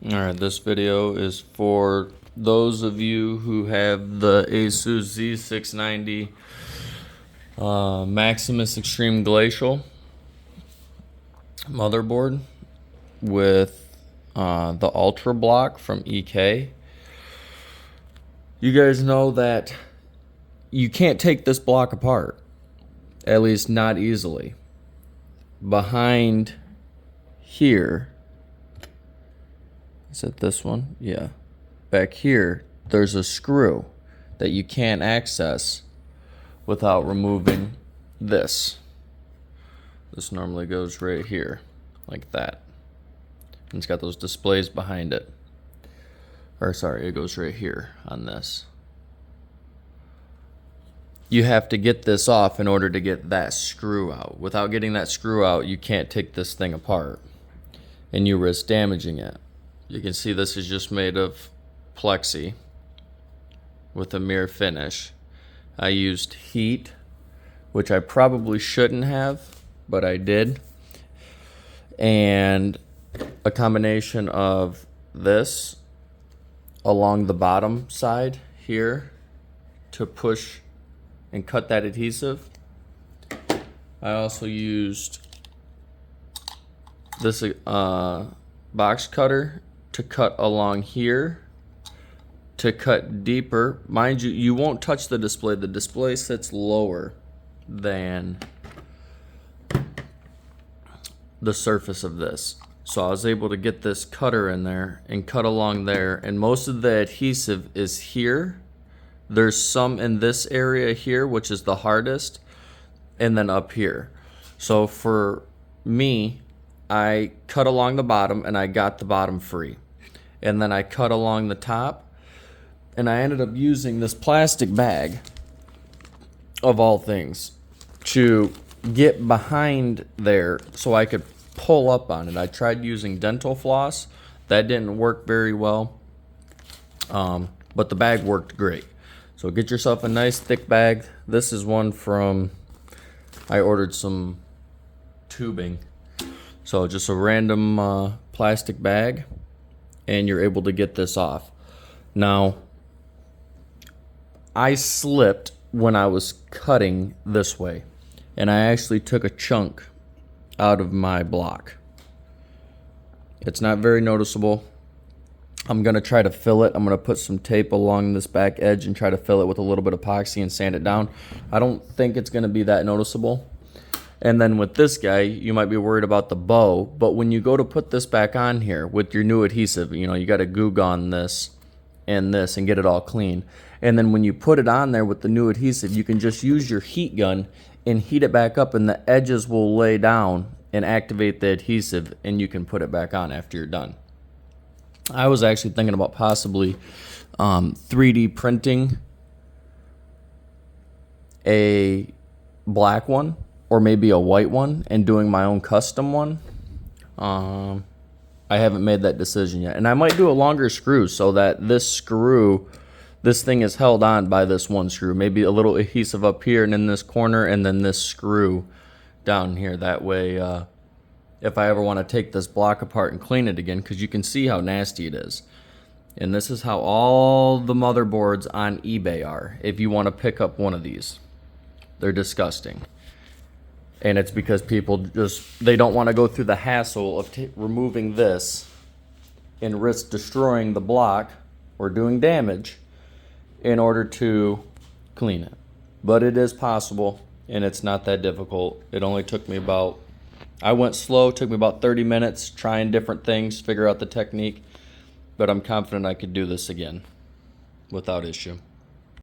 Alright, this video is for those of you who have the ASUS Z690 Maximus Extreme Glacial motherboard with the Ultra block from EK. You guys know that you can't take this block apart, at least not easily. Behind here, is it this one? Yeah. Back here, there's a screw that you can't access without removing this. This normally goes right here, like that. And it's got those displays behind it. Or sorry, it goes right here on this. You have to get this off in order to get that screw out. Without getting that screw out, you can't take this thing apart, and you risk damaging it. You can see this is just made of plexi with a mirror finish. I used heat, which I probably shouldn't have, but I did. And a combination of this along the bottom side here to push and cut that adhesive. I also used this box cutter to cut along here to cut deeper. Mind you, you won't touch the display. The display sits lower than the surface of this. So I was able to get this cutter in there and cut along there, and most of the adhesive is here. There's some in this area here, which is the hardest, and then up here. So for me, I cut along the bottom and I got the bottom free. And then I cut along the top, and I ended up using this plastic bag, of all things, to get behind there so I could pull up on it. I tried using dental floss. That didn't work very well, but the bag worked great. So get yourself a nice thick bag. This is one from, I ordered some tubing. So just a random plastic bag, and you're able to get this off. Now, I slipped when I was cutting this way, and I actually took a chunk out of my block. It's not very noticeable. I'm going to try to fill it. I'm going to put some tape along this back edge and try to fill it with a little bit of epoxy and sand it down. I don't think it's going to be that noticeable. And then with this guy, you might be worried about the bow, but when you go to put this back on here with your new adhesive, you know, you got to Goo Gone this and get it all clean. And then when you put it on there with the new adhesive, you can just use your heat gun and heat it back up, and the edges will lay down and activate the adhesive, and you can put it back on after you're done. I was actually thinking about possibly 3D printing a black one or maybe a white one and doing my own custom one. I haven't made that decision yet. And I might do a longer screw so that this thing is held on by this one screw. Maybe a little adhesive up here and in this corner, and then this screw down here. That way, if I ever want to take this block apart and clean it again, because you can see how nasty it is. And this is how all the motherboards on eBay are if you want to pick up one of these. They're disgusting. And it's because people they don't want to go through the hassle of removing this and risk destroying the block or doing damage in order to clean it. But it is possible, and it's not that difficult. It only took me I went slow, took me about 30 minutes trying different things, figure out the technique, but I'm confident I could do this again without issue.